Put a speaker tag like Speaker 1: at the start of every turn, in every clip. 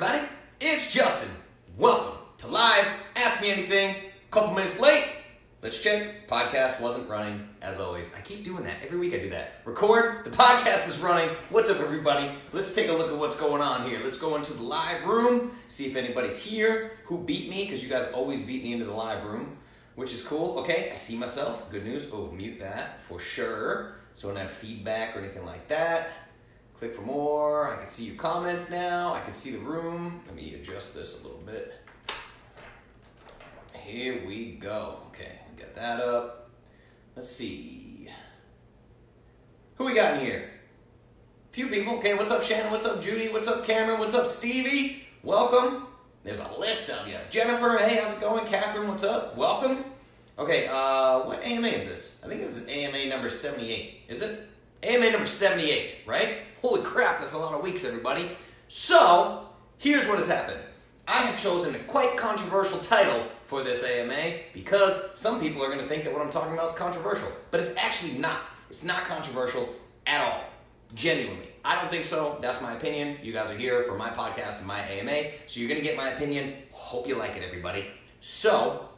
Speaker 1: everybody? It's Justin. Welcome to Live Ask Me Anything. Couple minutes late. Let's check. Podcast wasn't running, as always. I keep doing that. Every week I do that. Record. The podcast is running. What's up, everybody? Let's take a look at what's going on here. Let's go into the live room, see if anybody's here who beat me, because you guys always beat me into the live room, which is cool. Okay, I see myself. Good news. Oh, mute that for sure, so I don't have feedback or anything like that. Click for more. I can see your comments now. I can see the room. Let me adjust this a little bit. Here we go. Okay, we got that up. Let's see. Who we got in here? Few people. Okay, what's up, Shannon? What's up, Judy? What's up, Cameron? What's up, Stevie? Welcome. There's a list of you. Jennifer, hey, how's it going? Catherine, what's up? Welcome. Okay, what AMA is this? I think this is AMA number 78. Is it? AMA number 78, right? Holy crap, that's a lot of weeks, everybody. So, here's what has happened. I have chosen a quite controversial title for this AMA because some people are going to think that what I'm talking about is controversial, but it's actually not. It's not controversial at all. Genuinely. I don't think so. That's my opinion. You guys are here for my podcast and my AMA, so you're going to get my opinion. Hope you like it, everybody. So,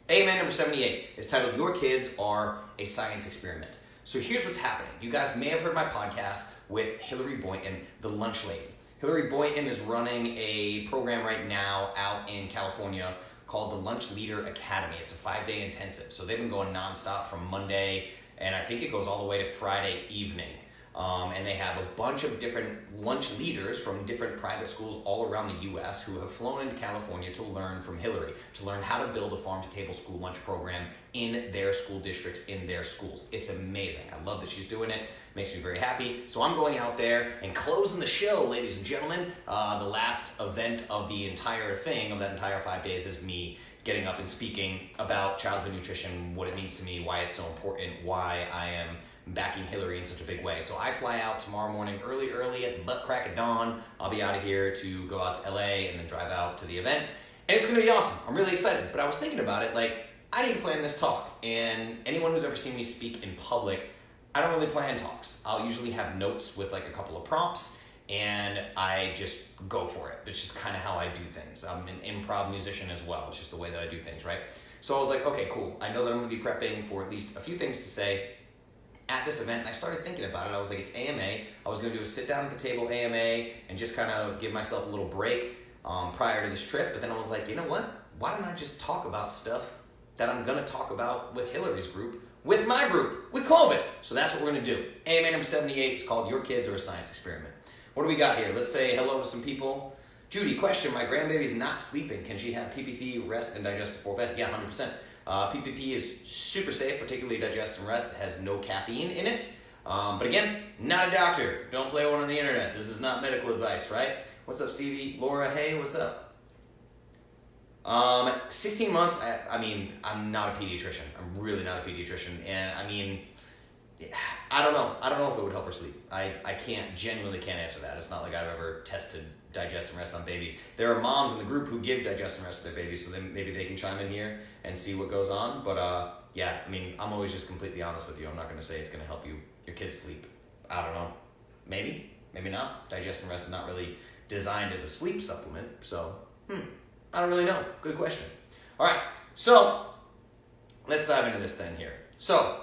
Speaker 1: AMA number 78 is titled, Your Kids Are a Science Experiment. So here's what's happening. You guys may have heard my podcast with Hillary Boynton, the lunch lady. Hillary Boynton is running a program right now out in California called the Lunch Leader Academy. It's a 5-day intensive. So they've been going nonstop from Monday, and I think it goes all the way to Friday evening. And they have a bunch of different lunch leaders from different private schools all around the U.S. who have flown into California to learn from Hillary, to learn how to build a farm-to-table school lunch program in their school districts, in their schools. It's amazing. I love that she's doing it. Makes me very happy. So I'm going out there and closing the show, ladies and gentlemen. The last event of the entire thing, of that entire 5 days, is me getting up and speaking about childhood nutrition, what it means to me, why it's so important, why I am backing Hillary in such a big way. So I fly out tomorrow morning early at the butt crack of dawn. I'll be out of here to go out to LA and then drive out to the event. And it's gonna be awesome. I'm really excited. But I was thinking about it, like, I didn't plan this talk. And anyone who's ever seen me speak in public, I don't really plan talks. I'll usually have notes with like a couple of prompts and I just go for it. It's just kind of how I do things. I'm an improv musician as well. It's just the way that I do things, right? So I was like, okay, cool. I know that I'm gonna be prepping for at least a few things to say at this event, and I started thinking about it. I was like, it's AMA. I was going to do a sit down at the table AMA and just kind of give myself a little break prior to this trip. But then I was like, you know what? Why don't I just talk about stuff that I'm going to talk about with Hillary's group, with my group, with Clovis? So that's what we're going to do. AMA number 78 is called Your Kids Are a Science Experiment. What do we got here? Let's say hello to some people. Judy, question, my grandbaby's not sleeping. Can she have PPP, rest, and digest before bed? Yeah, 100%. PPP is super safe, particularly digest and rest. It has no caffeine in it. But again, not a doctor. Don't play one on the internet. This is not medical advice, right? What's up, Stevie? Laura, hey, what's up? 16 months, I mean, I'm not a pediatrician. I'm really not a pediatrician. And I mean, I don't know. I don't know if it would help her sleep. I genuinely can't answer that. It's not like I've ever tested digest and rest on babies. There are moms in the group who give digest and rest to their babies, so then maybe they can chime in here and see what goes on. But yeah, I mean, I'm always just completely honest with you. I'm not going to say it's going to help your kids sleep. I don't know. Maybe not. Digest and rest is not really designed as a sleep supplement, so I don't really know. Good question. All right, so let's dive into this thing here. So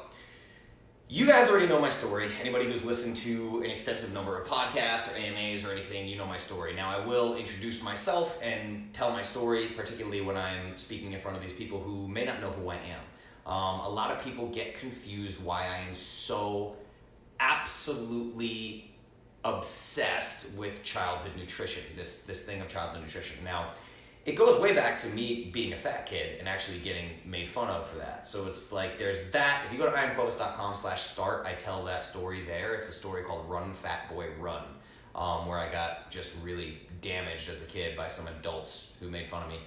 Speaker 1: you guys already know my story. Anybody who's listened to an extensive number of podcasts or AMAs or anything, you know my story. Now, I will introduce myself and tell my story, particularly when I'm speaking in front of these people who may not know who I am. A lot of people get confused why I am so absolutely obsessed with childhood nutrition, this thing of childhood nutrition. Now, it goes way back to me being a fat kid and actually getting made fun of for that. So it's like, there's that. If you go to iamclovis.com/start, I tell that story there. It's a story called Run Fat Boy Run, where I got just really damaged as a kid by some adults who made fun of me.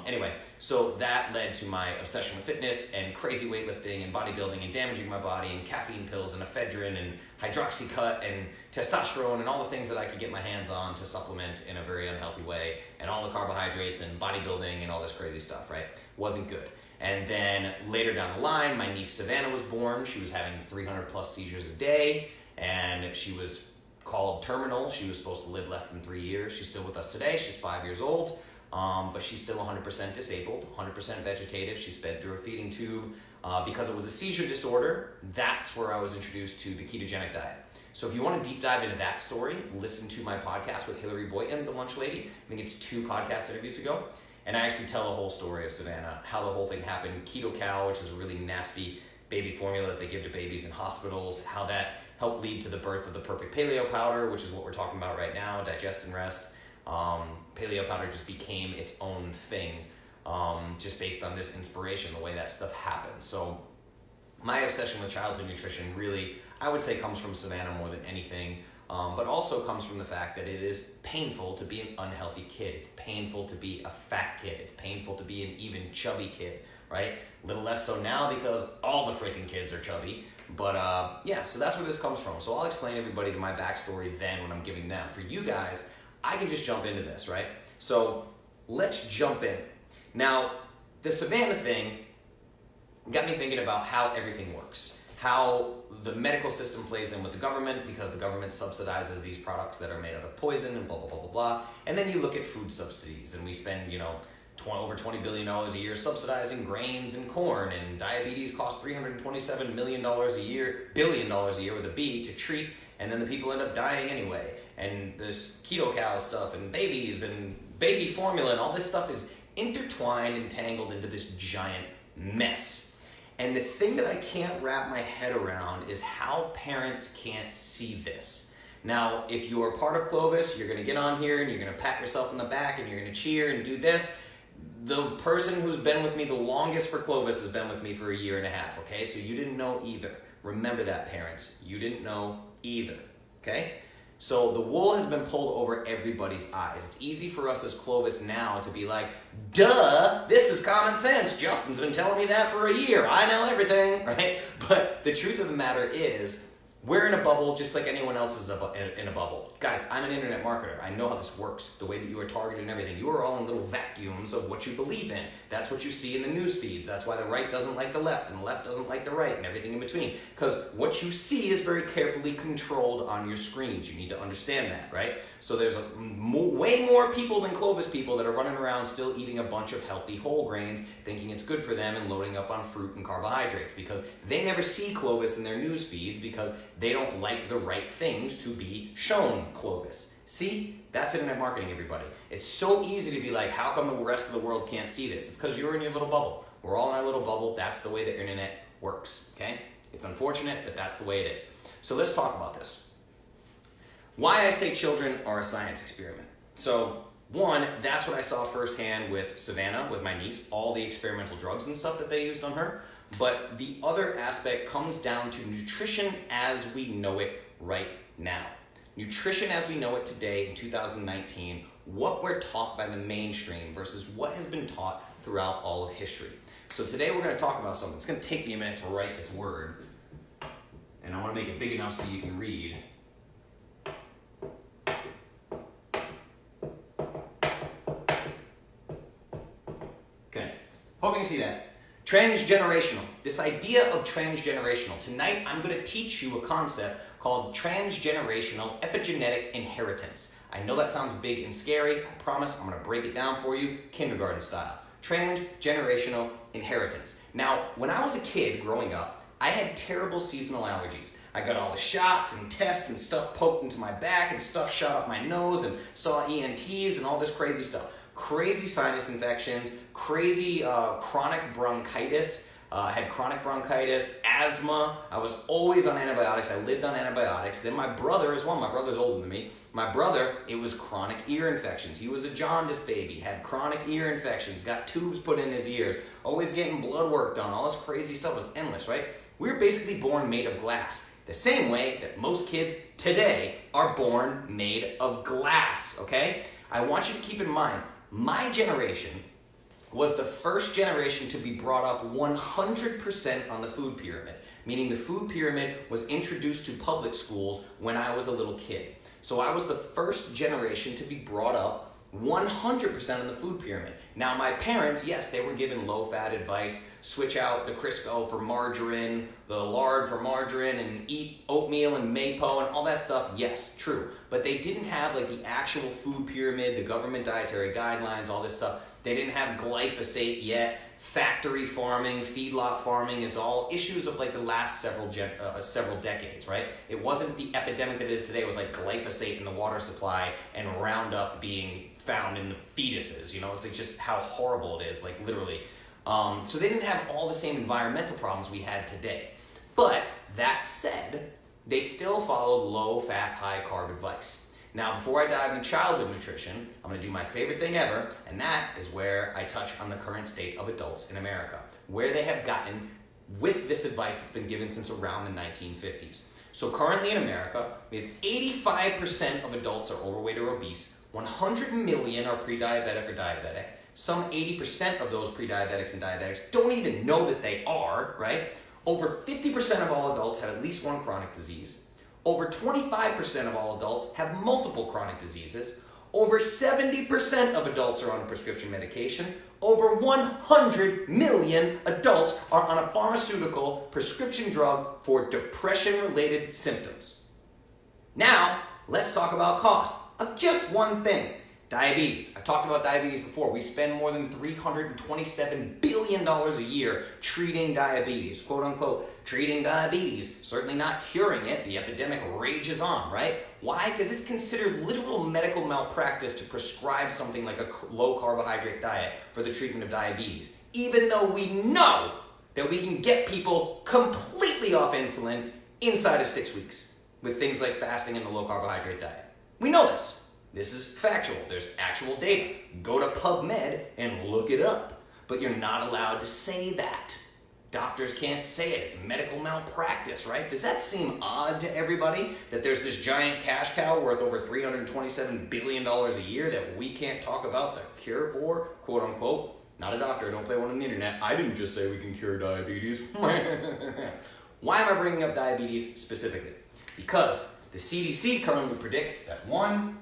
Speaker 1: Anyway, so that led to my obsession with fitness and crazy weightlifting and bodybuilding and damaging my body and caffeine pills and ephedrine and hydroxycut and testosterone and all the things that I could get my hands on to supplement in a very unhealthy way, and all the carbohydrates and bodybuilding and all this crazy stuff, right? Wasn't good. And then later down the line, my niece Savannah was born. She was having 300 plus seizures a day, and she was called terminal. She was supposed to live less than 3 years. She's still with us today. She's 5 years old, but she's still 100% disabled, 100% vegetative. She's fed through a feeding tube. Because it was a seizure disorder, that's where I was introduced to the ketogenic diet. So if you want to deep dive into that story, listen to my podcast with Hillary Boynton, the lunch lady. I think it's 2 podcast interviews ago. And I actually tell the whole story of Savannah, how the whole thing happened. Keto cow, which is a really nasty baby formula that they give to babies in hospitals, how that helped lead to the birth of the Perfect Paleo Powder, which is what we're talking about right now, digest and rest. Paleo powder just became its own thing. Just based on this inspiration, the way that stuff happened. So my obsession with childhood nutrition really, I would say, comes from Savannah more than anything, but also comes from the fact that it is painful to be an unhealthy kid. It's painful to be a fat kid. It's painful to be an even chubby kid, right? A little less so now because all the freaking kids are chubby. But yeah, so that's where this comes from. So I'll explain everybody to my backstory then when I'm giving them. For you guys, I can just jump into this, right? So let's jump in. Now, the Savannah thing got me thinking about how everything works, how the medical system plays in with the government because the government subsidizes these products that are made out of poison and blah, blah, blah, blah, blah. And then you look at food subsidies and we spend, over $20 billion a year subsidizing grains and corn, and diabetes costs $327 billion a year with a B to treat, and then the people end up dying anyway. And this keto cow stuff and babies and baby formula and all this stuff is intertwined and tangled into this giant mess. And the thing that I can't wrap my head around is how parents can't see this. Now, if you are part of Clovis, you're going to get on here and you're going to pat yourself on the back and you're going to cheer and do this. The person who's been with me the longest for Clovis has been with me for 1.5 years, okay? So you didn't know either. Remember that, parents. You didn't know either, okay? So the wool has been pulled over everybody's eyes. It's easy for us as Clovis now to be like, duh, this is common sense. Justin's been telling me that for 1 year. I know everything, right? But the truth of the matter is, we're in a bubble just like anyone else is in a bubble. Guys, I'm an internet marketer. I know how this works, the way that you are targeted and everything. You are all in little vacuums of what you believe in. That's what you see in the news feeds. That's why the right doesn't like the left and the left doesn't like the right and everything in between. Because what you see is very carefully controlled on your screens. You need to understand that, right? So there's way more people than Clovis people that are running around still eating a bunch of healthy whole grains, thinking it's good for them and loading up on fruit and carbohydrates because they never see Clovis in their news feeds because they don't like the right things to be shown Clovis. See? That's internet marketing, everybody. It's so easy to be like, how come the rest of the world can't see this? It's because you're in your little bubble. We're all in our little bubble. That's the way the internet works, okay? It's unfortunate, but that's the way it is. So let's talk about this. Why I say children are a science experiment. So one, that's what I saw firsthand with Savannah, with my niece, all the experimental drugs and stuff that they used on her. But the other aspect comes down to nutrition as we know it right now. Nutrition as we know it today in 2019, what we're taught by the mainstream versus what has been taught throughout all of history. So today we're going to talk about something. It's going to take me a minute to write this word. And I want to make it big enough so you can read. Okay, hope you can see that. Transgenerational. This idea of transgenerational. Tonight I'm going to teach you a concept called transgenerational epigenetic inheritance. I know that sounds big and scary. I promise I'm going to break it down for you kindergarten style. Transgenerational inheritance. Now, when I was a kid growing up, I had terrible seasonal allergies. I got all the shots and tests and stuff poked into my back and stuff shot up my nose and saw ENTs and all this crazy stuff. Crazy sinus infections, crazy chronic bronchitis. I had chronic bronchitis, asthma. I was always on antibiotics. I lived on antibiotics. Then my brother as well. My brother's older than me. My brother, it was chronic ear infections. He was a jaundice baby, had chronic ear infections, got tubes put in his ears, always getting blood work done. All this crazy stuff was endless, right? We were basically born made of glass. The same way that most kids today are born made of glass, okay? I want you to keep in mind, my generation was the first generation to be brought up 100% on the food pyramid, meaning the food pyramid was introduced to public schools when I was a little kid. So I was the first generation to be brought up 100% on the food pyramid. Now my parents, yes, they were given low-fat advice, switch out the Crisco for margarine, the lard for margarine, and eat oatmeal and mapo and all that stuff. Yes, true. But they didn't have like the actual food pyramid, the government dietary guidelines, all this stuff. They didn't have glyphosate yet. Factory farming, feedlot farming is all issues of like the last several decades, right? It wasn't the epidemic that it is today with like glyphosate in the water supply and Roundup being found in the fetuses, you know, it's like just how horrible it is, like literally. So they didn't have all the same environmental problems we had today. But that said, they still followed low-fat, high-carb advice. Now, before I dive into childhood nutrition, I'm going to do my favorite thing ever, and that is where I touch on the current state of adults in America, where they have gotten with this advice that's been given since around the 1950s. So currently in America, we have 85% of adults are overweight or obese, 100 million are pre-diabetic or diabetic, some 80% of those pre-diabetics and diabetics don't even know that they are, right? Over 50% of all adults have at least one chronic disease. Over 25% of all adults have multiple chronic diseases. Over 70% of adults are on prescription medication. Over 100 million adults are on a pharmaceutical prescription drug for depression-related symptoms. Now, let's talk about cost of just one thing. Diabetes. I've talked about diabetes before. We spend more than $327 billion a year treating diabetes, quote unquote, treating diabetes, certainly not curing it. The epidemic rages on, right? Why? Because it's considered literal medical malpractice to prescribe something like a low carbohydrate diet for the treatment of diabetes, even though we know that we can get people completely off insulin inside of 6 weeks with things like fasting and the low carbohydrate diet. We know this. This is factual. There's actual data. Go to PubMed and look it up. But you're not allowed to say that. Doctors can't say it. It's medical malpractice, right? Does that seem odd to everybody that there's this giant cash cow worth over $327 billion a year that we can't talk about the cure for, quote unquote? Not a doctor. Don't play one on the internet. I didn't just say we can cure diabetes. Why am I bringing up diabetes specifically? Because the CDC currently predicts that one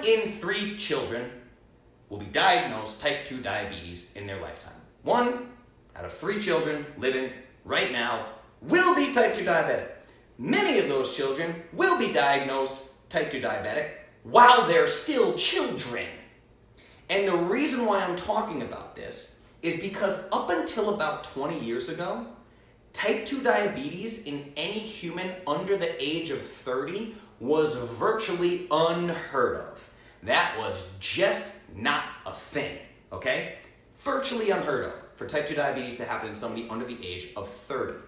Speaker 1: in 3 children will be diagnosed type 2 diabetes in their lifetime. 1 out of 3 children living right now will be type 2 diabetic. Many of those children will be diagnosed type 2 diabetic while they're still children. And the reason why I'm talking about this is because up until about 20 years ago, type 2 diabetes in any human under the age of 30 was virtually unheard of. That was just not a thing, okay? Virtually unheard of for type 2 diabetes to happen in somebody under the age of 30.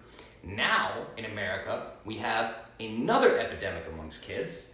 Speaker 1: Now, in America, we have another epidemic amongst kids.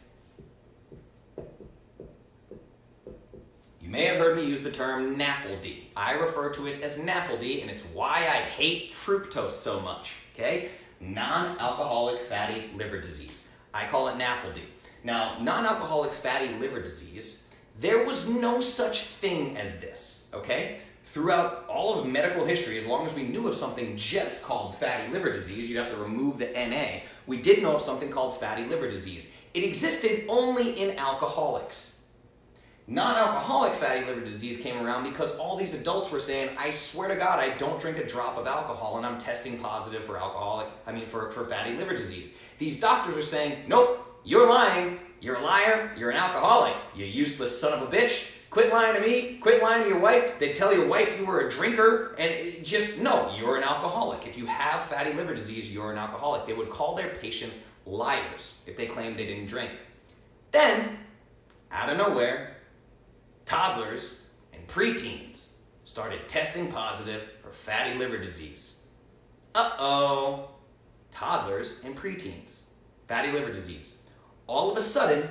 Speaker 1: You may have heard me use the term NAFLD. I refer to it as NAFLD, and it's why I hate fructose so much, okay? Non-alcoholic fatty liver disease. I call it NAFLD. Now, non-alcoholic fatty liver disease, there was no such thing as this, okay? Throughout all of medical history, as long as we knew of something just called fatty liver disease, you'd have to remove the NA, we did know of something called fatty liver disease. It existed only in alcoholics. Non-alcoholic fatty liver disease came around because all these adults were saying, I swear to God, I don't drink a drop of alcohol and I'm testing positive for for fatty liver disease. These doctors are saying, nope, you're lying, you're a liar, you're an alcoholic, you useless son of a bitch, quit lying to me, quit lying to your wife. They'd tell your wife you were a drinker, and just, no, you're an alcoholic. If you have fatty liver disease, you're an alcoholic. They would call their patients liars if they claimed they didn't drink. Then, out of nowhere, toddlers and preteens started testing positive for fatty liver disease. Uh-oh. Toddlers and preteens, fatty liver disease. All of a sudden,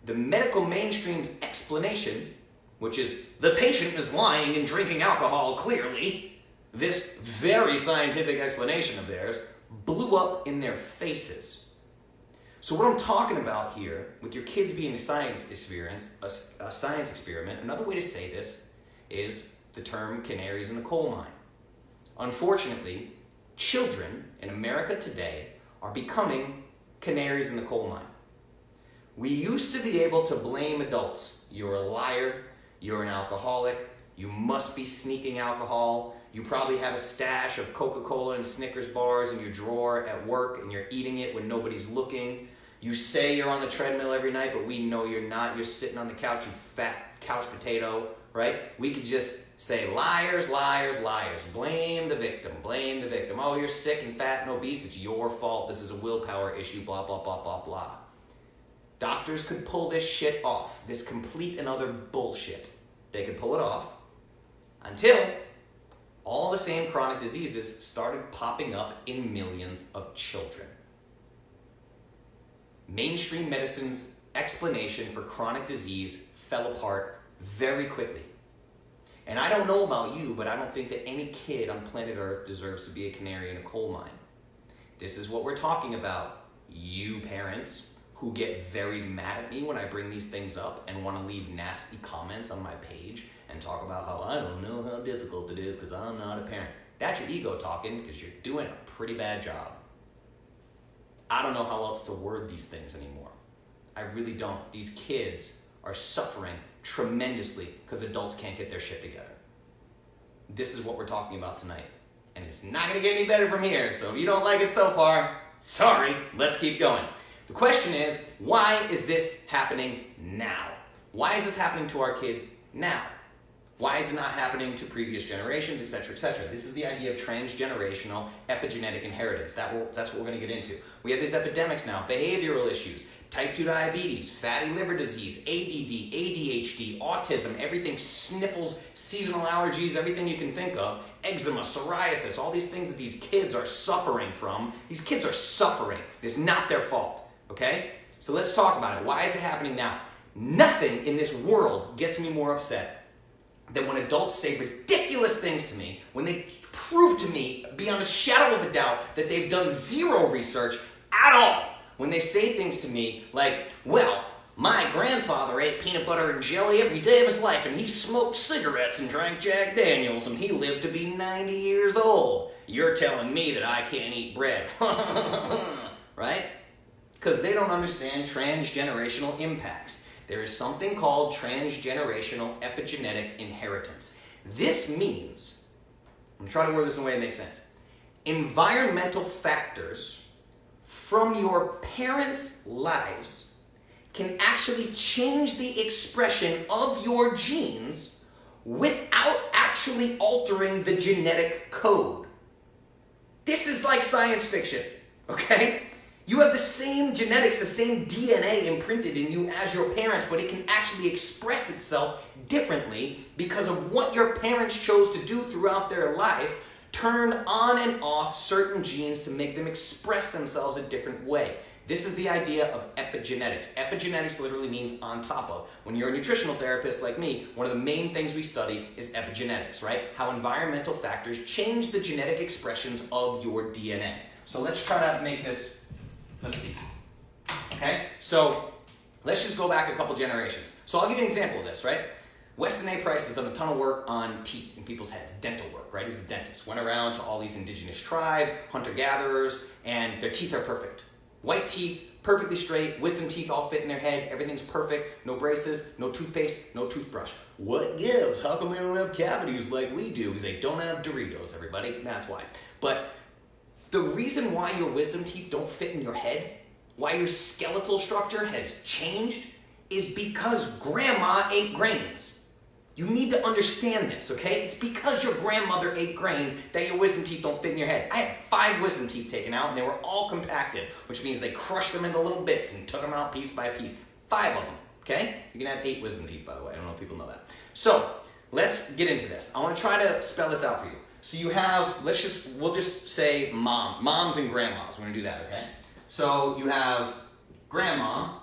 Speaker 1: the medical mainstream's explanation, which is the patient is lying and drinking alcohol clearly, this very scientific explanation of theirs, blew up in their faces. So what I'm talking about here, with your kids being a science experiment, another way to say this is the term canaries in the coal mine. Unfortunately, children in America today are becoming canaries in the coal mine. We used to be able to blame adults. You're a liar, you're an alcoholic, you must be sneaking alcohol, you probably have a stash of Coca-Cola and Snickers bars in your drawer at work and you're eating it when nobody's looking. You say you're on the treadmill every night, but we know you're not. You're sitting on the couch, you fat couch potato, right? We could just say liars, liars, liars. Blame the victim, blame the victim. Oh, you're sick and fat and obese, it's your fault. This is a willpower issue, blah, blah, blah, blah, blah. Doctors could pull this shit off, this complete and utter bullshit. They could pull it off until all the same chronic diseases started popping up in millions of children. Mainstream medicine's explanation for chronic disease fell apart very quickly. And I don't know about you, but I don't think that any kid on planet Earth deserves to be a canary in a coal mine. This is what we're talking about, you parents who get very mad at me when I bring these things up and want to leave nasty comments on my page and talk about how I don't know how difficult it is because I'm not a parent. That's your ego talking because you're doing a pretty bad job. I don't know how else to word these things anymore. I really don't. These kids are suffering tremendously because adults can't get their shit together. This is what we're talking about tonight. And it's not going to get any better from here. So if you don't like it so far, sorry, let's keep going. The question is, why is this happening now? Why is this happening to our kids now? Why is it not happening to previous generations, etc., etc.? This is the idea of transgenerational epigenetic inheritance. That's what we're going to get into. We have these epidemics now, behavioral issues, type 2 diabetes, fatty liver disease, ADD, ADHD, autism, everything, sniffles, seasonal allergies, everything you can think of, eczema, psoriasis, all these things that these kids are suffering from. These kids are suffering. It's not their fault, okay? So let's talk about it. Why is it happening now? Nothing in this world gets me more upset than when adults say ridiculous things to me, when they prove to me, beyond a shadow of a doubt, that they've done zero research at all. When they say things to me like, well, my grandfather ate peanut butter and jelly every day of his life, and he smoked cigarettes and drank Jack Daniels, and he lived to be 90 years old. You're telling me that I can't eat bread. Right? Because they don't understand transgenerational impacts. There is something called transgenerational epigenetic inheritance. This means, I'm going to try to word this in a way that makes sense. Environmental factors from your parents' lives can actually change the expression of your genes without actually altering the genetic code. This is like science fiction, okay? You have the same genetics, the same DNA imprinted in you as your parents, but it can actually express itself differently because of what your parents chose to do throughout their life, turned on and off certain genes to make them express themselves a different way. This is the idea of epigenetics. Epigenetics literally means on top of. When you're a nutritional therapist like me, one of the main things we study is epigenetics, right? How environmental factors change the genetic expressions of your DNA. So let's try to make this. Let's see. Okay? So let's just go back a couple generations. So I'll give you an example of this, right? Weston A. Price has done a ton of work on teeth in people's heads, dental work, right? He's a dentist. Went around to all these indigenous tribes, hunter-gatherers, and their teeth are perfect. White teeth, perfectly straight, wisdom teeth all fit in their head, everything's perfect, no braces, no toothpaste, no toothbrush. What gives? How come they don't have cavities like we do? Because they don't have Doritos, everybody. That's why. But the reason why your wisdom teeth don't fit in your head, why your skeletal structure has changed, is because grandma ate grains. You need to understand this, okay? It's because your grandmother ate grains that your wisdom teeth don't fit in your head. I had 5 wisdom teeth taken out and they were all compacted, which means they crushed them into little bits and took them out piece by piece. 5 of them, okay? You can have 8 wisdom teeth, by the way. I don't know if people know that. So, let's get into this. I want to try to spell this out for you. So you have, we'll just say moms and grandmas. We're going to do that, okay? So you have grandma,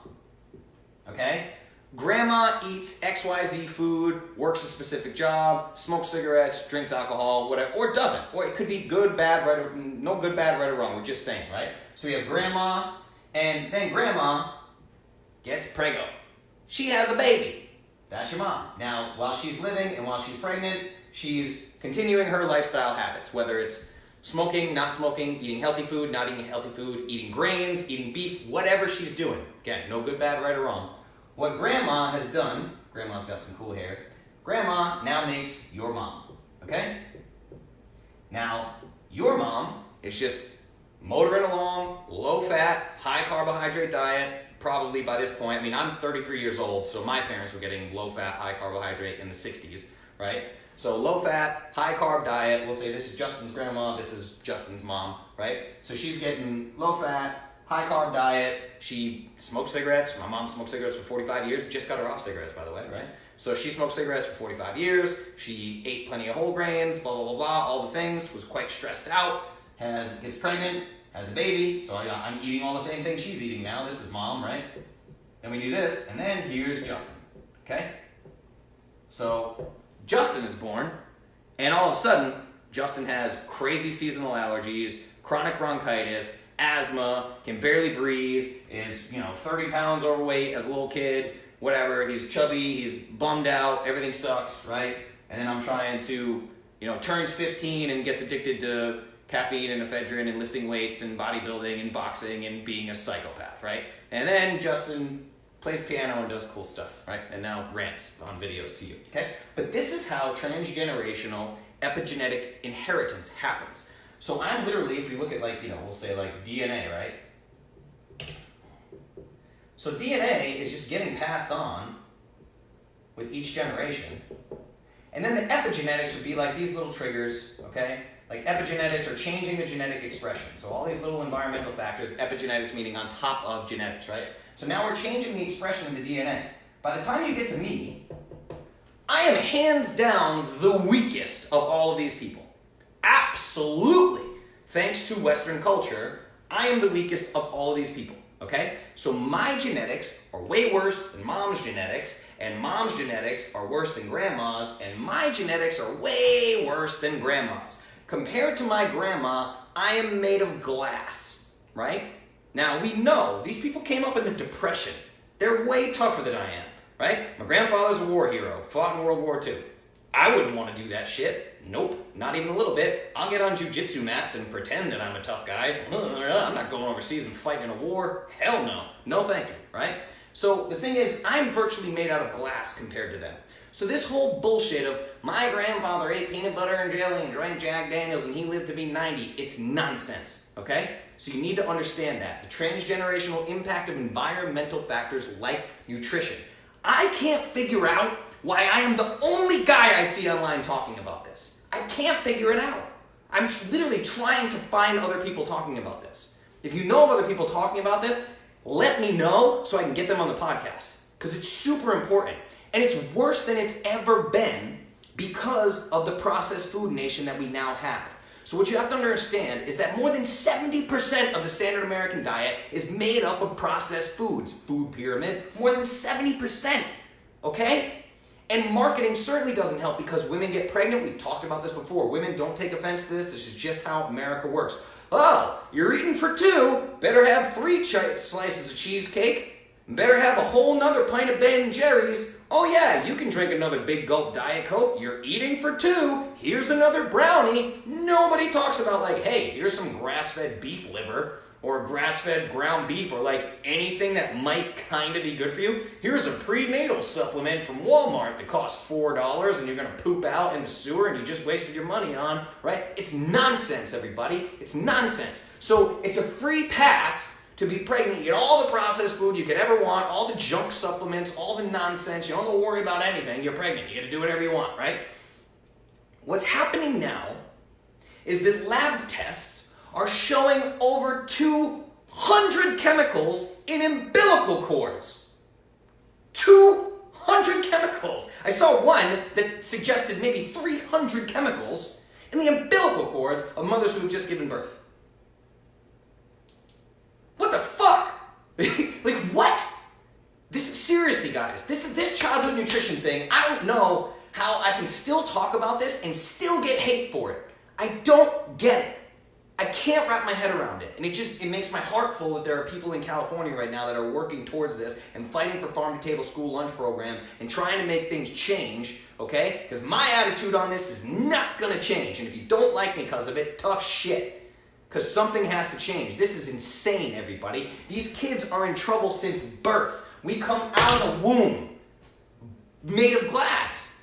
Speaker 1: okay? Grandma eats XYZ food, works a specific job, smokes cigarettes, drinks alcohol, whatever, or doesn't. Or it could be good, bad, right, or no good, bad, right, or wrong. We're just saying, right? So we have grandma, and then grandma gets preggo. She has a baby. That's your mom. Now, while she's living and while she's pregnant, she's continuing her lifestyle habits, whether it's Smoking, not smoking, eating healthy food, not eating healthy food, eating grains, eating beef, whatever she's doing. Again, no good, bad, right, or wrong. What grandma has done, grandma's got some cool hair, grandma now makes your mom, okay? Now, your mom is just motoring along, low fat, high carbohydrate diet, probably by this point. I mean, I'm 33 years old, so my parents were getting low fat, high carbohydrate in the 60s, right? So low fat, high carb diet, we'll say this is Justin's grandma, this is Justin's mom, right? So she's getting low fat, high carb diet, she smoked cigarettes, my mom smoked cigarettes for 45 years, just got her off cigarettes by the way, right? So she smoked cigarettes for 45 years, she ate plenty of whole grains, blah, blah, blah, blah, all the things, was quite stressed out, gets pregnant, has a baby, so I'm eating all the same things she's eating now, this is mom, right? Then we do this, and then here's Justin, okay? So Justin is born, and all of a sudden, Justin has crazy seasonal allergies, chronic bronchitis, asthma, can barely breathe, is 30 pounds overweight as a little kid, whatever, he's chubby, he's bummed out, everything sucks, right? And then I'm trying to, turns 15 and gets addicted to caffeine and ephedrine and lifting weights and bodybuilding and boxing and being a psychopath, right? And then Justin plays piano and does cool stuff, right? And now rants on videos to you, okay? But this is how transgenerational epigenetic inheritance happens. So I'm literally, if you look at we'll say DNA, right? So DNA is just getting passed on with each generation. And then the epigenetics would be like these little triggers, okay? Like epigenetics are changing the genetic expression. So all these little environmental factors, epigenetics meaning on top of genetics, right? So now we're changing the expression of the DNA. By the time you get to me, I am hands down the weakest of all of these people. Absolutely. Thanks to Western culture, I am the weakest of all of these people, okay? So my genetics are way worse than mom's genetics, and mom's genetics are worse than grandma's, and my genetics are way worse than grandma's. Compared to my grandma, I am made of glass, right? Now, we know these people came up in the Depression. They're way tougher than I am, right? My grandfather's a war hero, fought in World War II. I wouldn't want to do that shit. Nope, not even a little bit. I'll get on jujitsu mats and pretend that I'm a tough guy. I'm not going overseas and fighting in a war. Hell no. No thank you, right? So the thing is, I'm virtually made out of glass compared to them. So this whole bullshit of my grandfather ate peanut butter and jelly and drank Jack Daniels and he lived to be 90, it's nonsense, okay? So you need to understand that. The transgenerational impact of environmental factors like nutrition. I can't figure out why I am the only guy I see online talking about this. I can't figure it out. I'm literally trying to find other people talking about this. If you know of other people talking about this, let me know so I can get them on the podcast. Because it's super important. And it's worse than it's ever been because of the processed food nation that we now have. So what you have to understand is that more than 70% of the standard American diet is made up of processed foods. Food pyramid, more than 70%, okay? And marketing certainly doesn't help because women get pregnant. We've talked about this before. Women, don't take offense to this. This is just how America works. Oh, you're eating for two. Better have 3 slices of cheesecake. Better have a whole nother pint of Ben & Jerry's. Oh yeah, you can drink another big gulp Diet Coke. You're eating for 2. Here's another brownie. Nobody talks about hey, here's some grass-fed beef liver or grass-fed ground beef or anything that might kind of be good for you. Here's a prenatal supplement from Walmart that costs $4 and you're going to poop out in the sewer and you just wasted your money on, right? It's nonsense, everybody. It's nonsense. So it's a free pass to be pregnant. You get all the processed food you could ever want, all the junk supplements, all the nonsense. You don't have to worry about anything. You're pregnant. You get to do whatever you want, right? What's happening now is that lab tests are showing over 200 chemicals in umbilical cords. 200 chemicals. I saw one that suggested maybe 300 chemicals in the umbilical cords of mothers who have just given birth. What the fuck? What? Seriously, guys, this childhood nutrition thing, I don't know how I can still talk about this and still get hate for it. I don't get it. I can't wrap my head around it. And it makes my heart full that there are people in California right now that are working towards this and fighting for farm-to-table school lunch programs and trying to make things change, okay? Because my attitude on this is not gonna change. And if you don't like me because of it, tough shit. Because something has to change. This is insane, everybody. These kids are in trouble since birth. We come out of the womb made of glass.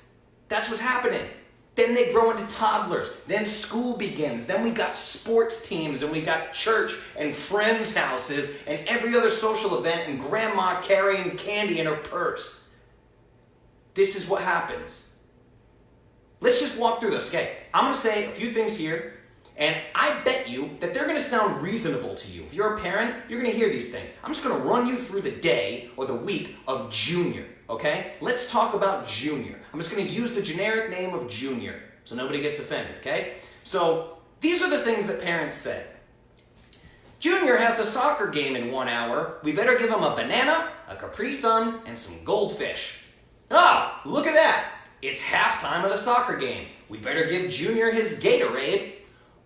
Speaker 1: That's what's happening. Then they grow into toddlers. Then school begins. Then we got sports teams, and we got church and friends' houses and every other social event, and grandma carrying candy in her purse. This is what happens. Let's just walk through this. Okay, I'm going to say a few things here, and I bet you that they're going to sound reasonable to you. If you're a parent, you're going to hear these things. I'm just going to run you through the day or the week of Junior. Okay? Let's talk about Junior. I'm just going to use the generic name of Junior so nobody gets offended, okay? So, these are the things that parents say. Junior has a soccer game in 1 hour. We better give him a banana, a Capri Sun, and some goldfish. Ah, look at that. It's halftime of the soccer game. We better give Junior his Gatorade.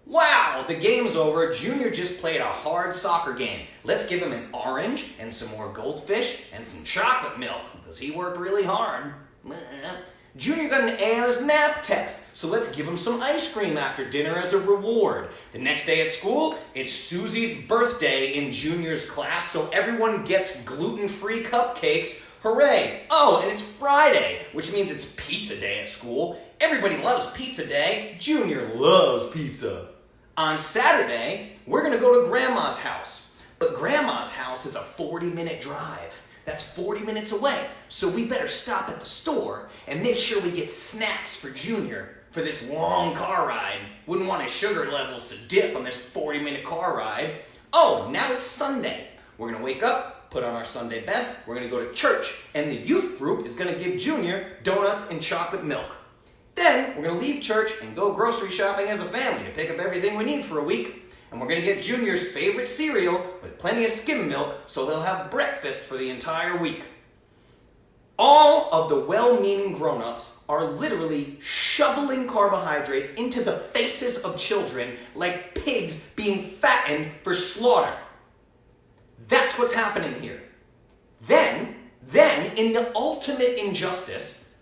Speaker 1: Wow, the game's over. Junior just played a hard soccer game. Let's give him an orange and some more goldfish and some chocolate milk because he worked really hard. Junior got an A on his math test, so let's give him some ice cream after dinner as a reward. The next day at school, it's Susie's birthday in Junior's class, so everyone gets gluten-free cupcakes. Hooray! Oh, and it's Friday, which means it's pizza day at school. Everybody loves pizza day. Junior loves pizza. On Saturday, we're going to go to Grandma's house. But Grandma's house is a 40-minute drive. That's 40 minutes away. So we better stop at the store and make sure we get snacks for Junior for this long car ride. Wouldn't want his sugar levels to dip on this 40-minute car ride. Oh, now it's Sunday. We're going to wake up, put on our Sunday best. We're going to go to church. And the youth group is going to give Junior donuts and chocolate milk. Then we're going to leave church and go grocery shopping as a family to pick up everything we need for a week. And we're going to get Junior's favorite cereal with plenty of skim milk so he'll have breakfast for the entire week. All of the well-meaning grown-ups are literally shoveling carbohydrates into the faces of children like pigs being fattened for slaughter. That's what's happening here. Then, in the ultimate injustice,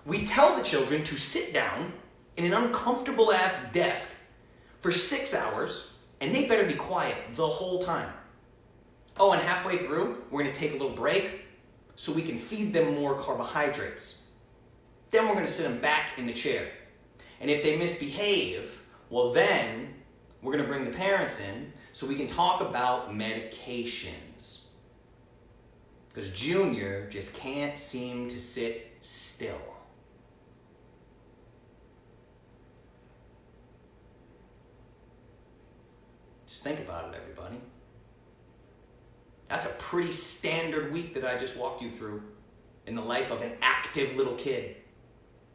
Speaker 1: we tell the children to sit down in an uncomfortable-ass desk for 6 hours, and they better be quiet the whole time. Oh, and halfway through, we're going to take a little break so we can feed them more carbohydrates. Then we're going to sit them back in the chair. And if they misbehave, well then, we're going to bring the parents in so we can talk about medications. Because Junior just can't seem to sit still. Just think about it, everybody. That's a pretty standard week that I just walked you through in the life of an active little kid.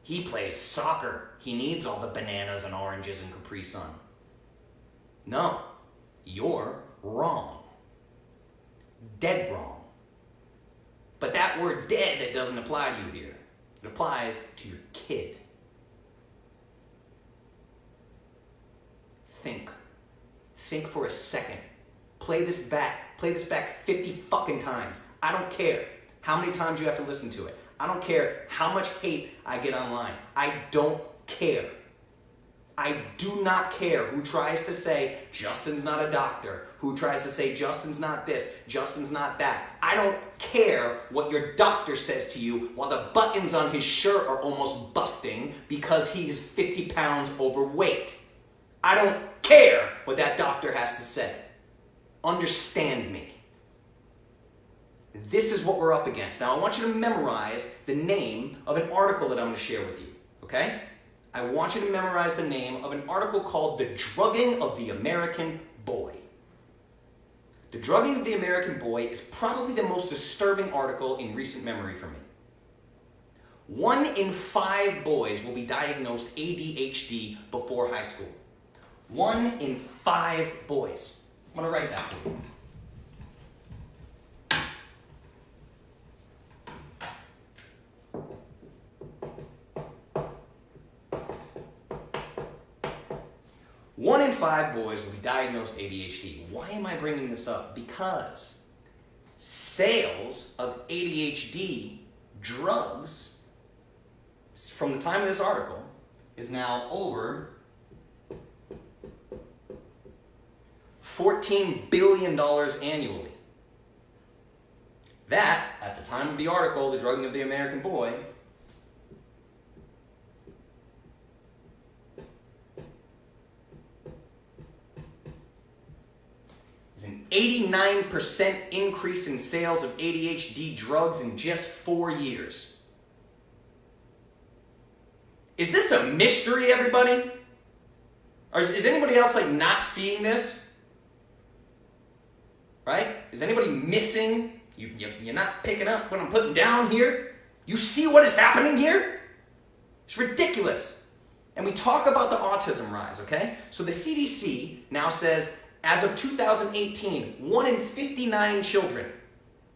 Speaker 1: He plays soccer. He needs all the bananas and oranges and Capri Sun. No, you're wrong. Dead wrong. But that word dead, that doesn't apply to you here. It applies to your kid. Think. Think for a second. Play this back 50 fucking times. I don't care how many times you have to listen to it. I don't care how much hate I get online. I don't care. I do not care who tries to say Justin's not a doctor, who tries to say Justin's not this, Justin's not that. I don't care what your doctor says to you while the buttons on his shirt are almost busting because he's 50 pounds overweight. I don't care what that doctor has to say. Understand me. This is what we're up against. Now, I want you to memorize the name of an article that I'm going to share with you, okay? I want you to memorize the name of an article called The Drugging of the American Boy. The Drugging of the American Boy is probably the most disturbing article in recent memory for me. 1 in 5 boys will be diagnosed ADHD before high school. 1 in 5 boys. I'm going to write that for you. One in 5 boys will be diagnosed ADHD. Why am I bringing this up? Because sales of ADHD drugs from the time of this article is now over $14 billion annually. That, at the time of the article, the drugging of the American boy, is an 89% increase in sales of ADHD drugs in just 4 years. Is this a mystery, everybody? Or is anybody else like not seeing this? Right? Is anybody missing? You're not picking up what I'm putting down here? You see what is happening here? It's ridiculous. And we talk about the autism rise, okay? So the CDC now says, as of 2018, 1 in 59 children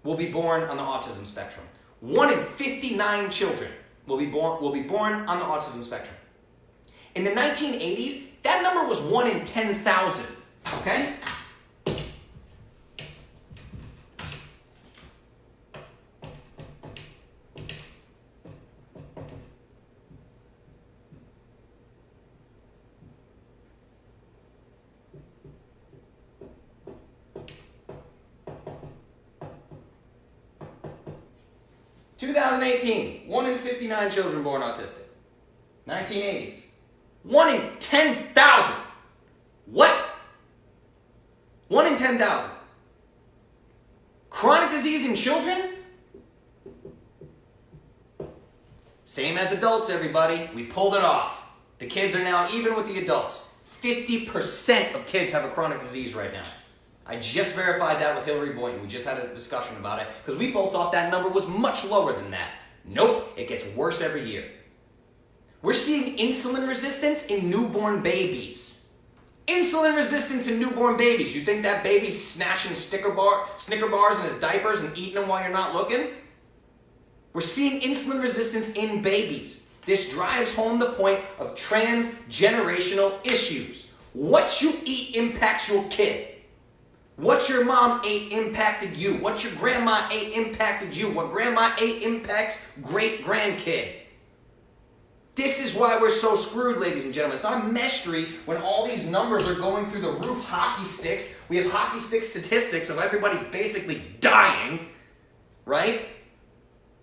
Speaker 1: will be born on the autism spectrum. 1 in 59 children will be born on the autism spectrum. In the 1980s, that number was 1 in 10,000, okay? (2018) 1 in 59 children born autistic. 1980s, 1 in 10,000. What? 1 in 10,000. Chronic disease in children? Same as adults, everybody. We pulled it off. The kids are now even with the adults. 50% of kids have a chronic disease right now. I just verified that with Hillary Boynton. We just had a discussion about it because we both thought that number was much lower than that. Nope, it gets worse every year. We're seeing insulin resistance in newborn babies. Insulin resistance in newborn babies. You think that baby's snatching Snicker bars in his diapers and eating them while you're not looking? We're seeing insulin resistance in babies. This drives home the point of transgenerational issues. What you eat impacts your kid. What your mom ate impacted you. What your grandma ate impacted you. What grandma ate impacts great-grandkid. This is why we're so screwed, ladies and gentlemen. It's not a mystery when all these numbers are going through the roof, hockey sticks. We have hockey stick statistics of everybody basically dying, right?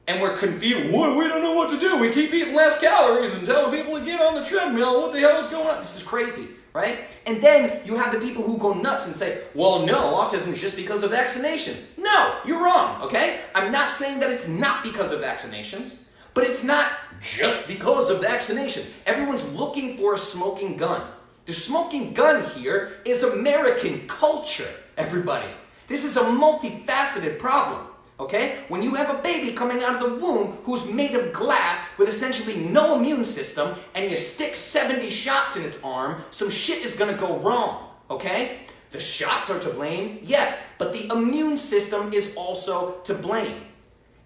Speaker 1: And we're confused. What? We don't know what to do. We keep eating less calories and telling people to get on the treadmill. What the hell is going on? This is crazy, right? And then you have the people who go nuts and say, well, no, autism is just because of vaccinations. No, you're wrong, okay? I'm not saying that it's not because of vaccinations, but it's not just because of vaccinations. Everyone's looking for a smoking gun. The smoking gun here is American culture, everybody. This is a multifaceted problem. Okay? When you have a baby coming out of the womb who's made of glass with essentially no immune system and you stick 70 shots in its arm, some shit is gonna go wrong. Okay? The shots are to blame, yes, but the immune system is also to blame.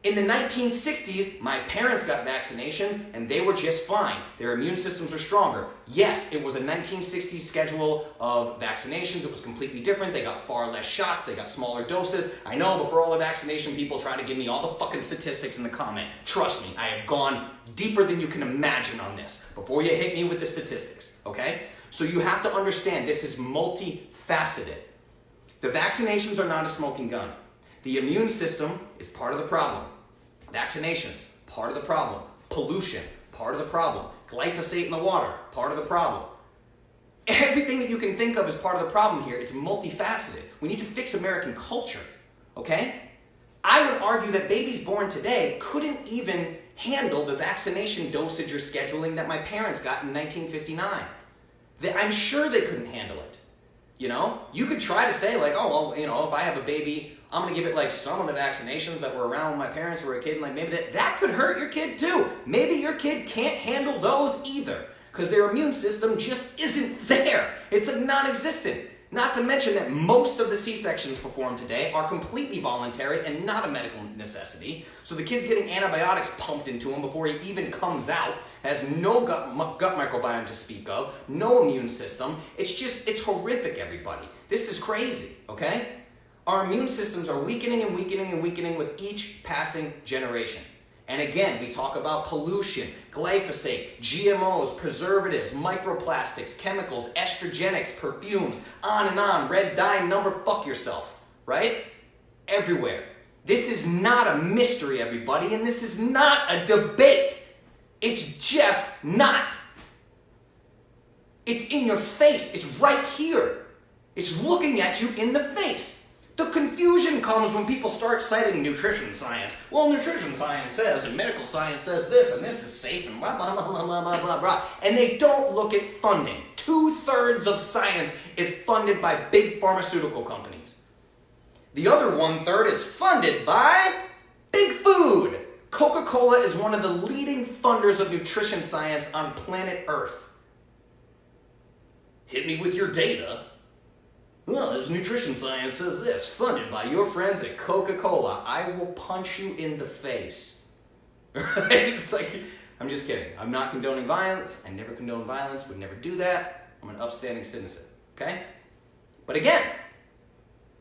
Speaker 1: In the 1960s, my parents got vaccinations and they were just fine. Their immune systems were stronger. Yes, it was a 1960s schedule of vaccinations. It was completely different. They got far less shots. They got smaller doses. I know before all the vaccination people try to give me all the fucking statistics in the comment. Trust me, I have gone deeper than you can imagine on this before you hit me with the statistics, okay? So you have to understand this is multifaceted. The vaccinations are not a smoking gun. The immune system is part of the problem. Vaccinations, part of the problem. Pollution, part of the problem. Glyphosate in the water, part of the problem. Everything that you can think of is part of the problem here. It's multifaceted. We need to fix American culture, okay? I would argue that babies born today couldn't even handle the vaccination dosage or scheduling that my parents got in 1959. I'm sure they couldn't handle it. You know, you could try to say like, oh, well, you know, if I have a baby, I'm going to give it like some of the vaccinations that were around when my parents were a kid, and like maybe that could hurt your kid too. Maybe your kid can't handle those either because their immune system just isn't there. It's like non-existent.
Speaker 2: Not to mention that most of the C-sections performed today are completely voluntary and not a medical necessity. So the kid's getting antibiotics pumped into him before he even comes out, has no gut microbiome to speak of, no immune system. It's horrific, everybody. This is crazy, okay? Our immune systems are weakening and weakening and weakening with each passing generation. And again, we talk about pollution, glyphosate, GMOs, preservatives, microplastics, chemicals, estrogenics, perfumes, on, red dye number, fuck yourself, right? Everywhere. This is not a mystery, everybody, and this is not a debate. It's just not. It's in your face. It's right here. It's looking at you in the face. The confusion comes when people start citing nutrition science. Well, nutrition science says, and medical science says this, and this is safe, and blah, blah, blah, blah, blah, blah, blah, blah. And they don't look at funding. 2/3 of science is funded by big pharmaceutical companies. The other 1/3 is funded by big food. Coca-Cola is one of the leading funders of nutrition science on planet Earth. Hit me with your data. Well, this nutrition science says this, funded by your friends at Coca-Cola. I will punch you in the face. Right? It's like, I'm just kidding. I'm not condoning violence. I never condone violence, would never do that. I'm an upstanding citizen, okay? But again,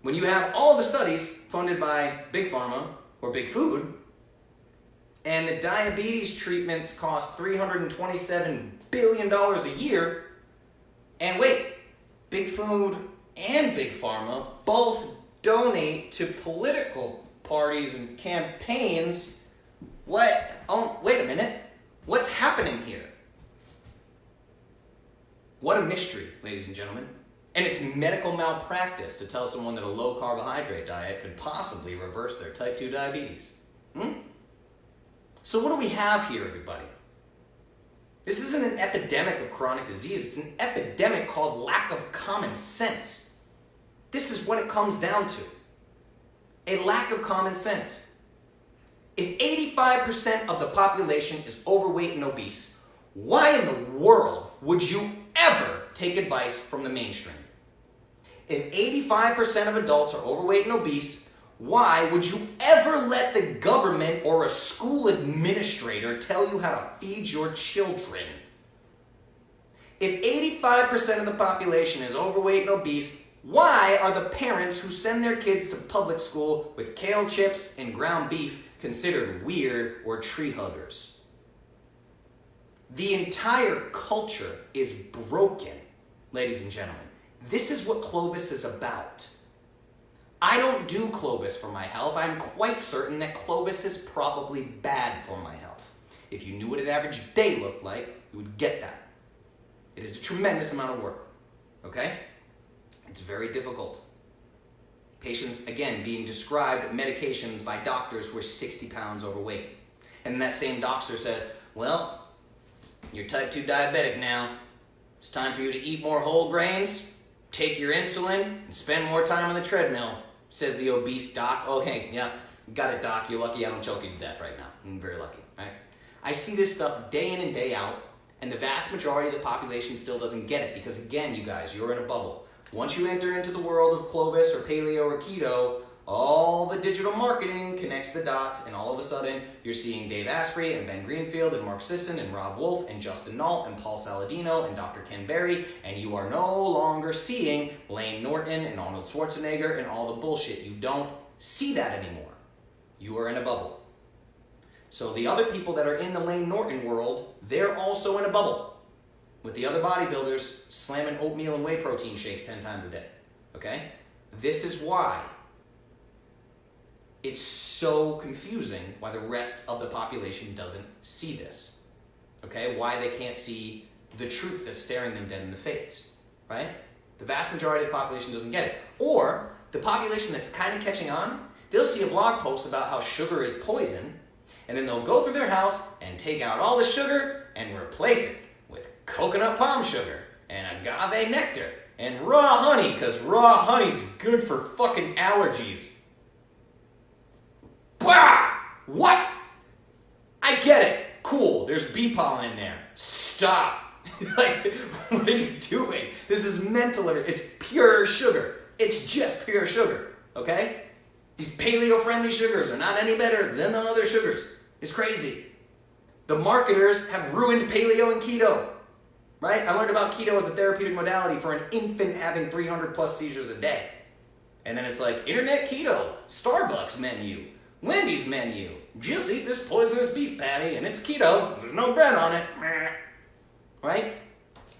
Speaker 2: when you have all the studies funded by Big Pharma or Big Food, and the diabetes treatments cost $327 billion a year, and wait, Big Food and Big Pharma both donate to political parties and campaigns. What? Oh, wait a minute. What's happening here? What a mystery, ladies and gentlemen. And it's medical malpractice to tell someone that a low carbohydrate diet could possibly reverse their type 2 diabetes. So what do we have here, everybody? This isn't an epidemic of chronic disease. It's an epidemic called lack of common sense. This is what it comes down to. A lack of common sense. If 85% of the population is overweight and obese, why in the world would you ever take advice from the mainstream? If 85% of adults are overweight and obese, why would you ever let the government or a school administrator tell you how to feed your children? If 85% of the population is overweight and obese, why are the parents who send their kids to public school with kale chips and ground beef considered weird or tree huggers? The entire culture is broken, ladies and gentlemen. This is what Clovis is about. I don't do Clovis for my health. I'm quite certain that Clovis is probably bad for my health. If you knew what an average day looked like, you would get that. It is a tremendous amount of work, okay? It's very difficult. Patients, again, being described medications by doctors who are 60 pounds overweight. And then that same doctor says, well, you're type 2 diabetic now. It's time for you to eat more whole grains, take your insulin, and spend more time on the treadmill, says the obese doc. Oh, hey, yeah, got it, doc. You're lucky I don't choke you to death right now. I'm very lucky, right? I see this stuff day in and day out, and the vast majority of the population still doesn't get it because, again, you guys, you're in a bubble. Once you enter into the world of Clovis or paleo or keto, all the digital marketing connects the dots, and all of a sudden, you're seeing Dave Asprey and Ben Greenfield and Mark Sisson and Rob Wolf and Justin Nault and Paul Saladino and Dr. Ken Berry, and you are no longer seeing Layne Norton and Arnold Schwarzenegger and all the bullshit. You don't see that anymore. You are in a bubble. So the other people that are in the Layne Norton world, they're also in a bubble with the other bodybuilders slamming oatmeal and whey protein shakes 10 times a day, okay? This is why it's so confusing why the rest of the population doesn't see this, okay? Why they can't see the truth that's staring them dead in the face, right? The vast majority of the population doesn't get it. Or the population that's kind of catching on, they'll see a blog post about how sugar is poison, and then they'll go through their house and take out all the sugar and replace it with coconut palm sugar and agave nectar and raw honey, because raw honey's good for fucking allergies. Bah! What? I get it. Cool, there's bee pollen in there. Stop. Like, what are you doing? This is mental. It's pure sugar. It's just pure sugar, okay? These paleo-friendly sugars are not any better than the other sugars. It's crazy. The marketers have ruined paleo and keto, right? I learned about keto as a therapeutic modality for an infant having 300 plus seizures a day. And then it's like, internet keto, Starbucks menu, Wendy's menu. Just eat this poisonous beef patty and it's keto. There's no bread on it. Right?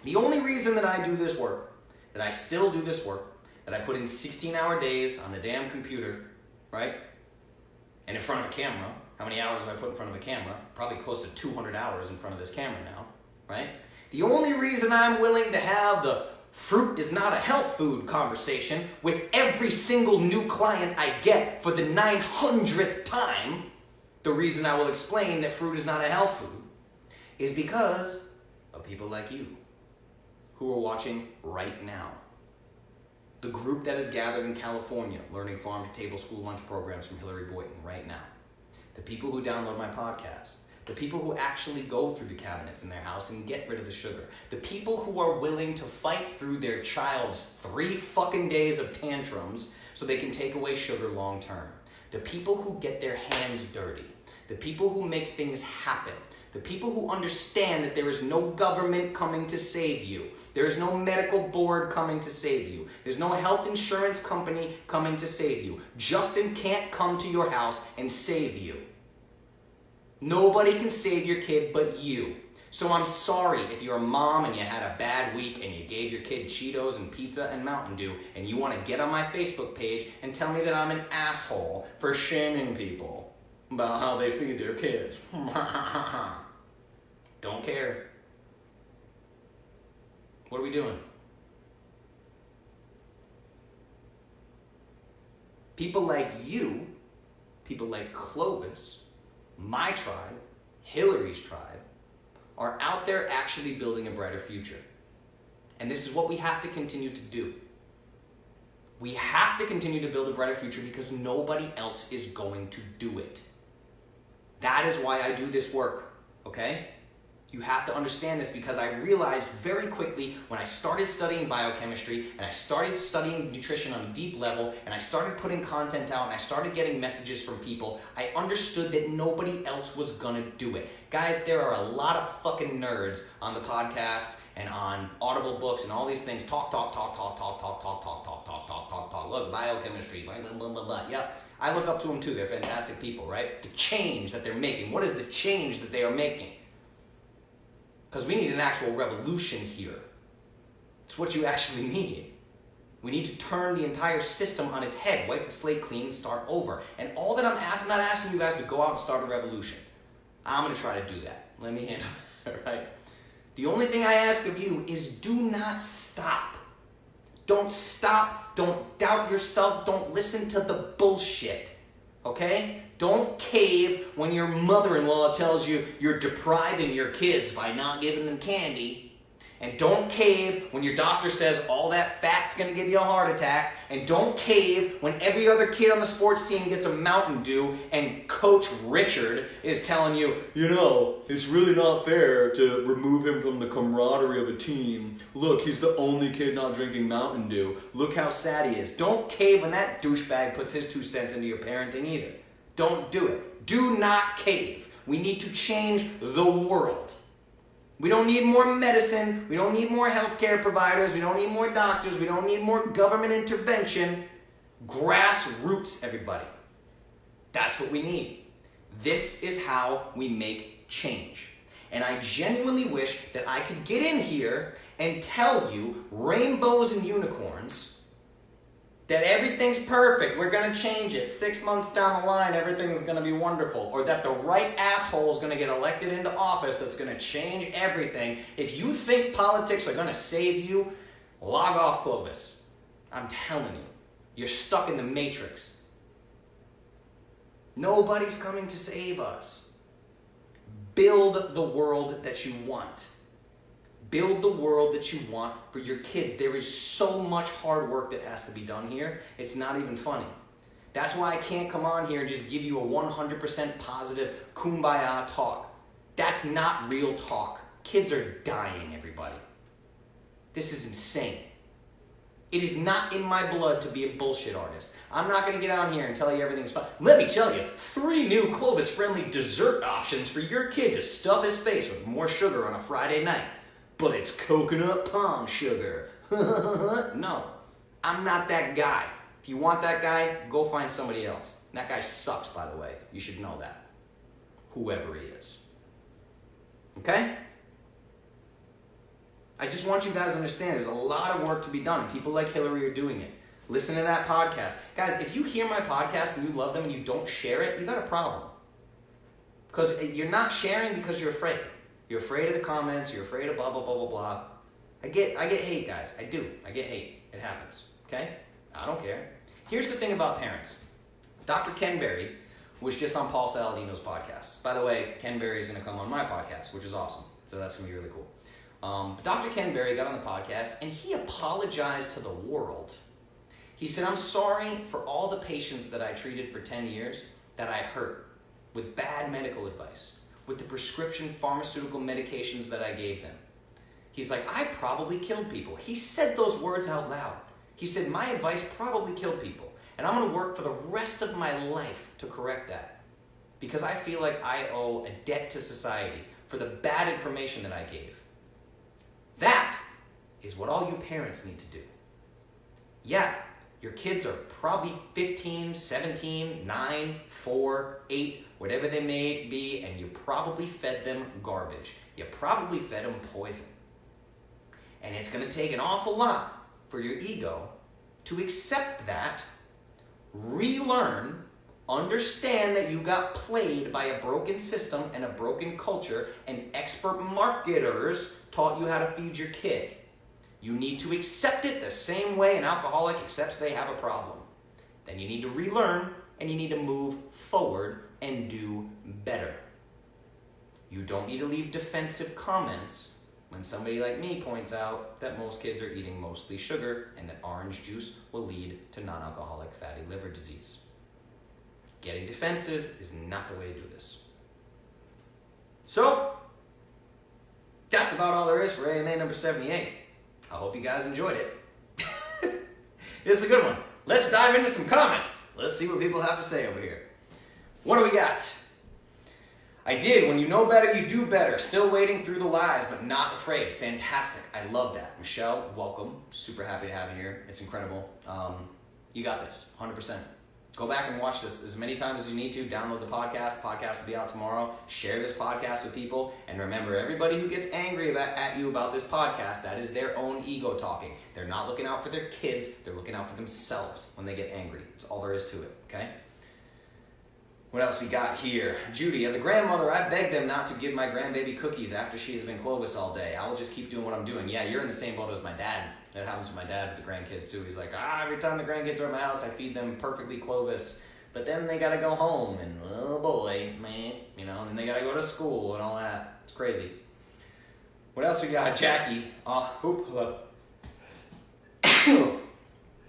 Speaker 2: The only reason that I do this work, that I still do this work, that I put in 16-hour days on the damn computer, right? And in front of a camera. How many hours have I put in front of a camera? Probably close to 200 hours in front of this camera now, right? The only reason I'm willing to have the fruit is not a health food conversation with every single new client I get for the 900th time, the reason I will explain that fruit is not a health food, is because of people like you who are watching right now. The group that is gathered in California learning farm-to-table school lunch programs from Hillary Boynton right now. The people who download my podcast. The people who actually go through the cabinets in their house and get rid of the sugar. The people who are willing to fight through their child's 3 fucking days of tantrums so they can take away sugar long term. The people who get their hands dirty. The people who make things happen. The people who understand that there is no government coming to save you. There is no medical board coming to save you. There's no health insurance company coming to save you. Justin can't come to your house and save you. Nobody can save your kid but you. So I'm sorry if you're a mom and you had a bad week and you gave your kid Cheetos and pizza and Mountain Dew and you want to get on my Facebook page and tell me that I'm an asshole for shaming people about how they feed their kids. Don't care. What are we doing? People like you, people like Clovis, my tribe, Hillary's tribe, are out there actually building a brighter future. And this is what we have to continue to do. We have to continue to build a brighter future because nobody else is going to do it. That is why I do this work, okay? You have to understand this because I realized very quickly when I started studying biochemistry and I started studying nutrition on a deep level and I started putting content out and I started getting messages from people, I understood that nobody else was gonna do it. Guys, there are a lot of fucking nerds on the podcast and on Audible books and all these things. Talk. Look, biochemistry, blah, blah, blah, blah. Yep. I look up to them too. They're fantastic people, right? The change that they're making. What is the change that they are making? Because we need an actual revolution here. It's what you actually need. We need to turn the entire system on its head, wipe the slate clean, and start over. And all that I'm not asking you guys to go out and start a revolution. I'm going to try to do that. Let me handle it, right? The only thing I ask of you is do not stop. Don't stop. Don't doubt yourself. Don't listen to the bullshit. Okay? Don't cave when your mother-in-law tells you you're depriving your kids by not giving them candy. And don't cave when your doctor says all that fat's going to give you a heart attack. And don't cave when every other kid on the sports team gets a Mountain Dew and Coach Richard is telling you, you know, it's really not fair to remove him from the camaraderie of a team. Look, he's the only kid not drinking Mountain Dew. Look how sad he is. Don't cave when that douchebag puts his 2 cents into your parenting either. Don't do it. Do not cave. We need to change the world. We don't need more medicine. We don't need more healthcare providers. We don't need more doctors. We don't need more government intervention. Grassroots, everybody. That's what we need. This is how we make change. And I genuinely wish that I could get in here and tell you rainbows and unicorns that everything's perfect, we're going to change it. 6 months down the line, everything is going to be wonderful. Or that the right asshole is going to get elected into office that's going to change everything. If you think politics are going to save you, log off Clovis. I'm telling you, you're stuck in the matrix. Nobody's coming to save us. Build the world that you want. Build the world that you want for your kids. There is so much hard work that has to be done here. It's not even funny. That's why I can't come on here and just give you a 100% positive kumbaya talk. That's not real talk. Kids are dying, everybody. This is insane. It is not in my blood to be a bullshit artist. I'm not going to get on here and tell you everything's fine. Let me tell you, 3 new Clovis-friendly dessert options for your kid to stuff his face with more sugar on a Friday night. But it's coconut palm sugar. No, I'm not that guy. If you want that guy, go find somebody else. And that guy sucks, by the way. You should know that. Whoever he is. Okay? I just want you guys to understand there's a lot of work to be done, and people like Hillary are doing it. Listen to that podcast. Guys, if you hear my podcast and you love them and you don't share it, you got a problem. Because you're not sharing because you're afraid. You're afraid of the comments, you're afraid of blah, blah, blah, blah, blah. I get hate, guys. I do. I get hate. It happens. Okay? I don't care. Here's the thing about parents. Dr. Ken Berry was just on Paul Saladino's podcast. By the way, Ken Berry is going to come on my podcast, which is awesome. So that's going to be really cool. But Dr. Ken Berry got on the podcast and he apologized to the world. He said, I'm sorry for all the patients that I treated for 10 years that I hurt with bad medical advice, with the prescription pharmaceutical medications that I gave them. He's like, I probably killed people. He said those words out loud. He said, my advice probably killed people. And I'm going to work for the rest of my life to correct that. Because I feel like I owe a debt to society for the bad information that I gave. That is what all you parents need to do. Yeah, your kids are probably 15, 17, 9, 4, 8, whatever they may be, and you probably fed them garbage. You probably fed them poison. And it's going to take an awful lot for your ego to accept that, relearn, understand that you got played by a broken system and a broken culture, and expert marketers taught you how to feed your kid. You need to accept it the same way an alcoholic accepts they have a problem. Then you need to relearn, and you need to move forward and do better. You don't need to leave defensive comments when somebody like me points out that most kids are eating mostly sugar and that orange juice will lead to non-alcoholic fatty liver disease. Getting defensive is not the way to do this. So, that's about all there is for AMA number 78. I hope you guys enjoyed it. This is a good one. Let's dive into some comments. Let's see what people have to say over here. What do we got? I did. When you know better, you do better. Still wading through the lies, but not afraid. Fantastic. I love that. Michelle, welcome. Super happy to have you here. It's incredible. You got this. 100%. Go back and watch this as many times as you need to. Download the podcast. Podcast will be out tomorrow. Share this podcast with people. And remember, everybody who gets angry at you about this podcast, that is their own ego talking. They're not looking out for their kids. They're looking out for themselves when they get angry. That's all there is to it, okay? What else we got here? Judy, as a grandmother, I beg them not to give my grandbaby cookies after she has been Clovis all day. I will just keep doing what I'm doing. Yeah, you're in the same boat as my dad. That happens with my dad with the grandkids too. He's like, every time the grandkids are at my house, I feed them perfectly Clovis. But then they gotta go home and, oh boy, man, and then they gotta go to school and all that. It's crazy. What else we got? Jackie. Hello.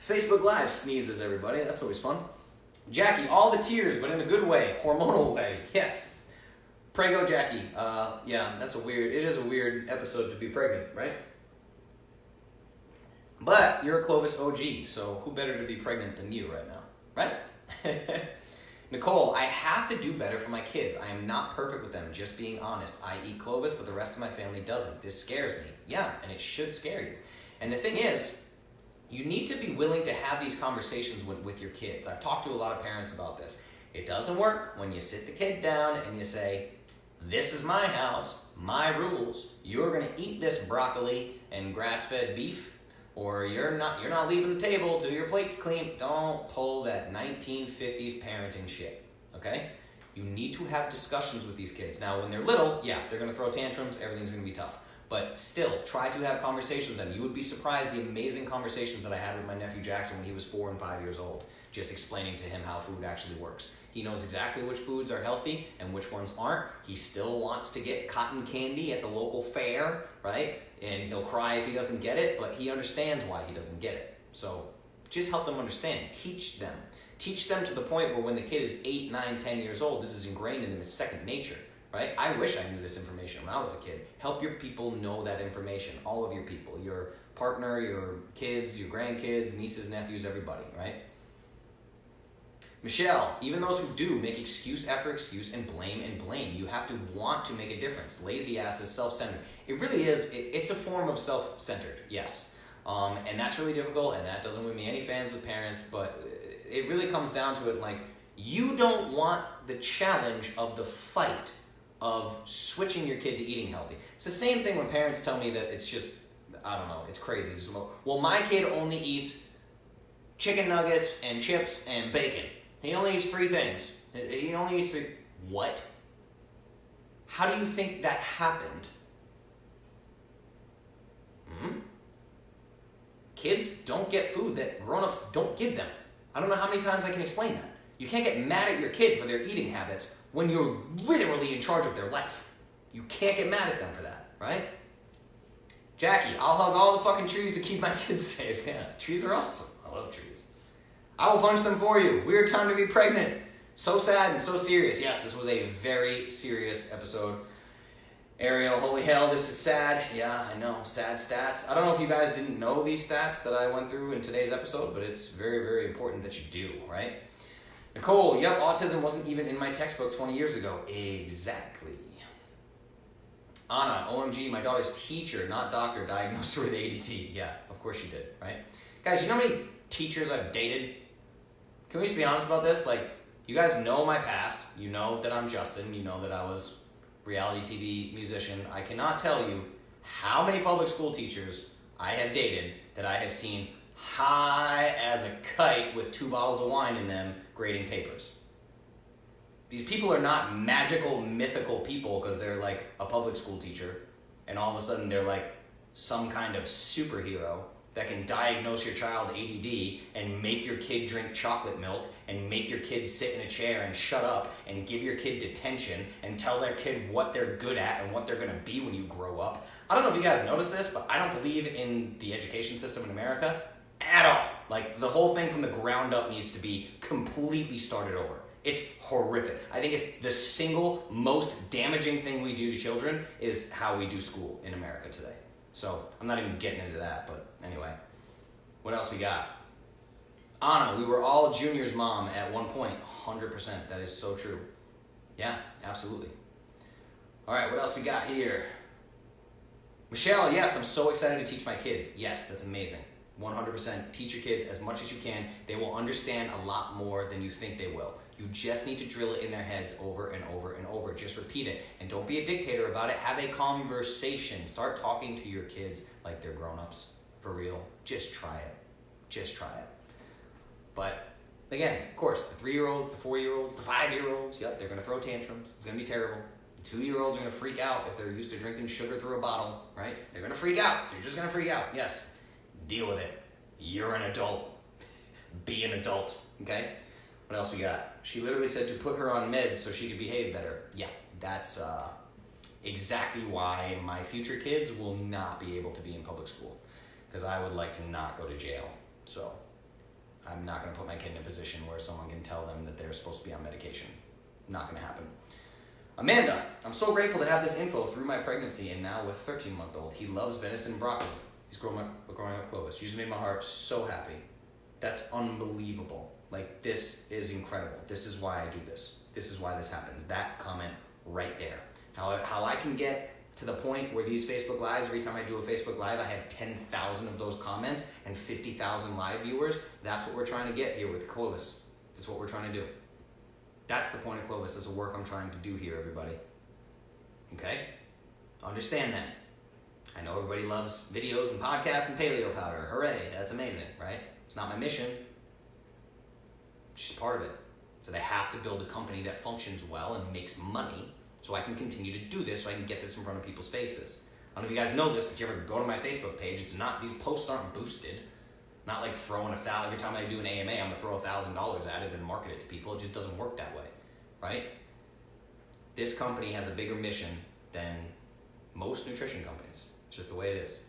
Speaker 2: Facebook Live sneezes, everybody. That's always fun. Jackie, all the tears, but in a good way, hormonal way. Yes. Pray go, Jackie. Yeah, it is a weird episode to be pregnant, right? But you're a Clovis OG, so who better to be pregnant than you right now, right? Nicole, I have to do better for my kids. I am not perfect with them, just being honest. I eat Clovis, but the rest of my family doesn't. This scares me. Yeah, and it should scare you. And the thing is, you need to be willing to have these conversations with your kids. I've talked to a lot of parents about this. It doesn't work when you sit the kid down and you say, this is my house, my rules. You're going to eat this broccoli and grass-fed beef, or you're not leaving the table till your plate's clean. Don't pull that 1950s parenting shit, okay? You need to have discussions with these kids. Now, when they're little, yeah, they're going to throw tantrums, everything's going to be tough. But still, try to have conversations with them. You would be surprised the amazing conversations that I had with my nephew Jackson when he was 4 and 5 years old, just explaining to him how food actually works. He knows exactly which foods are healthy and which ones aren't. He still wants to get cotton candy at the local fair, right? And he'll cry if he doesn't get it, but he understands why he doesn't get it. So just help them understand. Teach them. Teach them to the point where when the kid is 8, 9, 10 years old, this is ingrained in them as second nature. Right? I wish I knew this information when I was a kid. Help your people know that information. All of your people, your partner, your kids, your grandkids, nieces, nephews, everybody, right? Michelle, even those who do make excuse after excuse and blame, you have to want to make a difference. Lazy ass is self-centered. It really is. It's a form of self-centered, yes. And that's really difficult, and that doesn't win me any fans with parents, but it really comes down to it like, you don't want the challenge of the fight of switching your kid to eating healthy. It's the same thing when parents tell me that it's just, I don't know, it's crazy. It's just, well, my kid only eats chicken nuggets and chips and bacon. He only eats 3 things. He only eats 3. What? How do you think that happened? Kids don't get food that grown-ups don't give them. I don't know how many times I can explain that. You can't get mad at your kid for their eating habits when you're literally in charge of their life. You can't get mad at them for that, right? Jackie, I'll hug all the fucking trees to keep my kids safe. Yeah, trees are awesome. I love trees. I will punch them for you. Weird time to be pregnant. So sad and so serious. Yes, this was a very serious episode. Ariel, holy hell, this is sad. Yeah, I know, sad stats. I don't know if you guys didn't know these stats that I went through in today's episode, but it's very, very important that you do, right? Nicole, yep, autism wasn't even in my textbook 20 years ago. Exactly. Anna, OMG, my daughter's teacher, not doctor, diagnosed her with ADHD. Yeah, of course she did, right? Guys, you know how many teachers I've dated? Can we just be honest about this? Like, you guys know my past. You know that I'm Justin. You know that I was reality TV musician. I cannot tell you how many public school teachers I have dated that I have seen high as a kite with 2 bottles of wine in them grading papers. These people are not magical, mythical people because they're like a public school teacher and all of a sudden they're like some kind of superhero that can diagnose your child ADD and make your kid drink chocolate milk and make your kid sit in a chair and shut up and give your kid detention and tell their kid what they're good at and what they're gonna be when you grow up. I don't know if you guys notice this, but I don't believe in the education system in America at all. Like, the whole thing from the ground up needs to be completely started over. It's horrific. I think it's the single most damaging thing we do to children is how we do school in America today. So I'm not even getting into that, but anyway. What else we got? Anna, we were all Junior's mom at one point. 100%. That is so true. Yeah, absolutely. All right, what else we got here? Michelle, yes, I'm so excited to teach my kids. Yes, that's amazing. 100%. Teach your kids as much as you can. They will understand a lot more than you think they will. You just need to drill it in their heads over and over and over. Just repeat it. And don't be a dictator about it. Have a conversation. Start talking to your kids like they're grown-ups. For real. Just try it. Just try it. But again, of course, the 3-year-olds, the 4-year-olds, the 5-year-olds, yep, they're going to throw tantrums. It's going to be terrible. The 2-year-olds are going to freak out if they're used to drinking sugar through a bottle, right? They're going to freak out. They're just going to freak out. Yes. Deal with it. You're an adult. Be an adult. Okay? What else we got? She literally said to put her on meds so she could behave better. Yeah, that's exactly why my future kids will not be able to be in public school. Because I would like to not go to jail. So I'm not going to put my kid in a position where someone can tell them that they're supposed to be on medication. Not going to happen. Amanda, I'm so grateful to have this info through my pregnancy and now with 13-month-old. He loves venison and broccoli. He's growing up Clovis. You just made my heart so happy. That's unbelievable. Like, this is incredible. This is why I do this. This is why this happens. That comment right there. How I can get to the point where these Facebook Lives, every time I do a Facebook Live, I have 10,000 of those comments and 50,000 live viewers. That's what we're trying to get here with Clovis. That's what we're trying to do. That's the point of Clovis. That's the work I'm trying to do here, everybody. Okay? Understand that. I know everybody loves videos and podcasts and paleo powder. Hooray, that's amazing, right? It's not my mission. It's just part of it. So they have to build a company that functions well and makes money so I can continue to do this, so I can get this in front of people's faces. I don't know if you guys know this, but if you ever go to my Facebook page, it's not, these posts aren't boosted. Not like throwing every time I do an AMA, I'm gonna throw $1,000 at it and market it to people. It just doesn't work that way, right? This company has a bigger mission than most nutrition companies. It's just the way it is.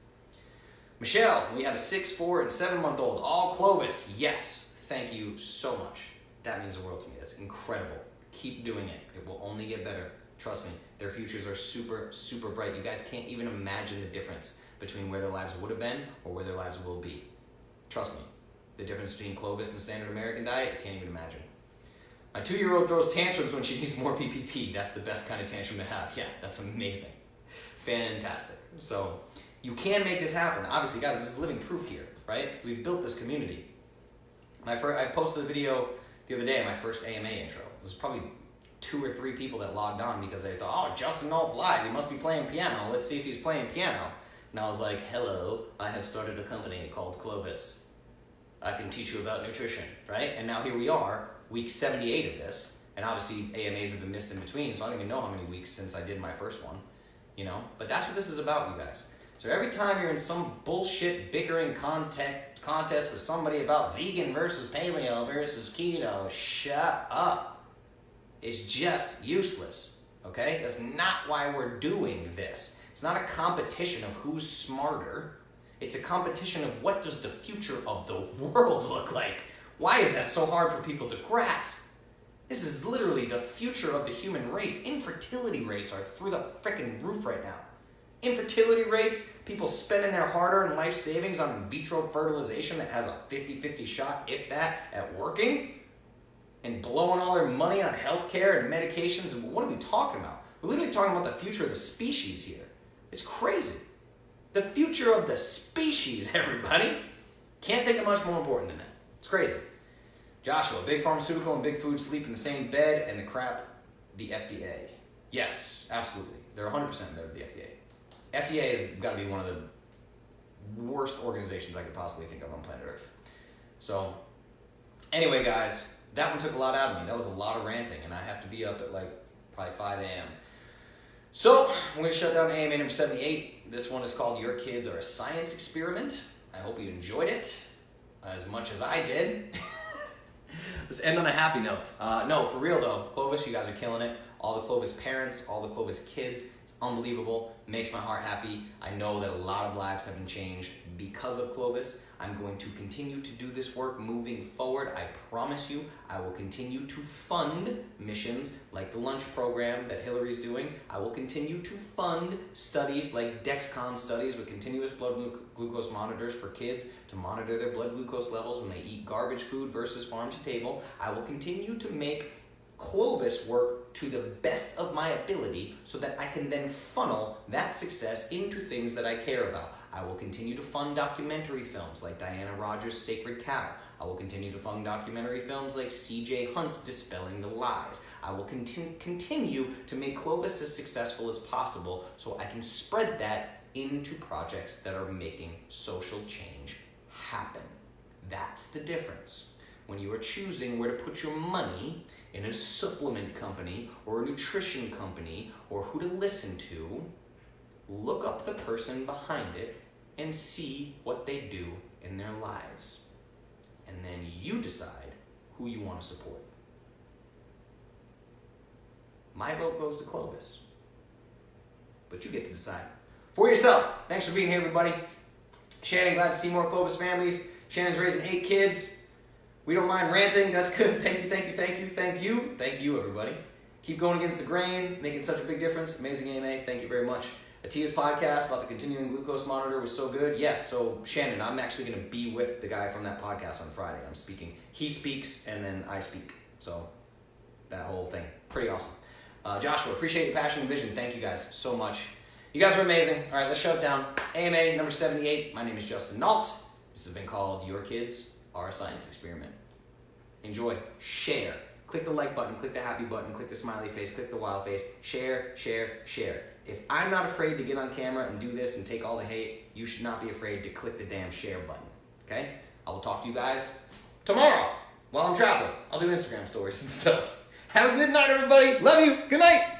Speaker 2: Michelle, we have a 6, 4, and 7-month-old, all Clovis. Yes, thank you so much. That means the world to me. That's incredible. Keep doing it. It will only get better. Trust me, their futures are super, super bright. You guys can't even imagine the difference between where their lives would have been or where their lives will be. Trust me, the difference between Clovis and standard American diet, you can't even imagine. My 2-year-old throws tantrums when she needs more PPP. That's the best kind of tantrum to have. Yeah, that's amazing. Fantastic. So you can make this happen. Obviously, guys, this is living proof here, right? We've built this community. I posted a video the other day of my first AMA intro. It was probably 2 or 3 people that logged on because they thought, oh, Justin Nault's live. He must be playing piano. Let's see if he's playing piano. And I was like, hello, I have started a company called Clovis. I can teach you about nutrition, right? And now here we are, week 78 of this. And obviously AMAs have been missed in between, so I don't even know how many weeks since I did my first one, you know? But that's what this is about, you guys. So every time you're in some bullshit bickering contest with somebody about vegan versus paleo versus keto, shut up. It's just useless, okay? That's not why we're doing this. It's not a competition of who's smarter. It's a competition of what does the future of the world look like. Why is that so hard for people to grasp? This is literally the future of the human race. Infertility rates are through the freaking roof right now. Infertility rates, people spending their hard-earned life savings on in vitro fertilization that has a 50-50 shot, if that, at working, and blowing all their money on healthcare and medications. And what are we talking about? We're literally talking about the future of the species here. It's crazy. The future of the species, everybody. Can't think of much more important than that. It's crazy. Joshua, big pharmaceutical and big food sleep in the same bed and the crap, the FDA. Yes, absolutely. They're 100% better than the FDA. FDA has got to be one of the worst organizations I could possibly think of on planet Earth. So, anyway, guys, that one took a lot out of me. That was a lot of ranting, and I have to be up at like probably 5 a.m. So, I'm going to shut down AMA number 78. This one is called Your Kids Are a Science Experiment. I hope you enjoyed it as much as I did. Let's end on a happy note. No, for real though, Clovis, you guys are killing it. All the Clovis parents, all the Clovis kids, it's unbelievable. It makes my heart happy. I know that a lot of lives have been changed because of Clovis. I'm going to continue to do this work moving forward. I promise you, I will continue to fund missions like the lunch program that Hillary's doing. I will continue to fund studies like Dexcom studies with continuous blood glucose monitors for kids to monitor their blood glucose levels when they eat garbage food versus farm to table. I will continue to make Clovis work to the best of my ability so that I can then funnel that success into things that I care about. I will continue to fund documentary films like Diana Rogers' Sacred Cow. I will continue to fund documentary films like C.J. Hunt's Dispelling the Lies. I will continue to make Clovis as successful as possible so I can spread that into projects that are making social change happen. That's the difference. When you are choosing where to put your money in a supplement company or a nutrition company or who to listen to, look up the person behind it and see what they do in their lives. And then you decide who you want to support. My vote goes to Clovis. But you get to decide for yourself. Thanks for being here, everybody. Shannon, glad to see more Clovis families. Shannon's raising 8 kids. We don't mind ranting. That's good. Thank you, thank you, thank you, thank you. Thank you, everybody. Keep going against the grain, making such a big difference. Amazing AMA. Thank you very much. Atia's podcast about the continuing glucose monitor was so good. Yes, so Shannon, I'm actually going to be with the guy from that podcast on Friday. I'm speaking. He speaks, and then I speak. So that whole thing. Pretty awesome. Joshua, appreciate your passion and vision. Thank you guys so much. You guys are amazing. All right, let's shut it down. AMA number 78. My name is Justin Nault. This has been called Your Kids Are a Science Experiment. Enjoy. Share. Click the like button. Click the happy button. Click the smiley face. Click the wild face. Share, share, share. If I'm not afraid to get on camera and do this and take all the hate, you should not be afraid to click the damn share button. Okay? I will talk to you guys tomorrow while I'm traveling. I'll do Instagram stories and stuff. Have a good night, everybody. Love you. Good night.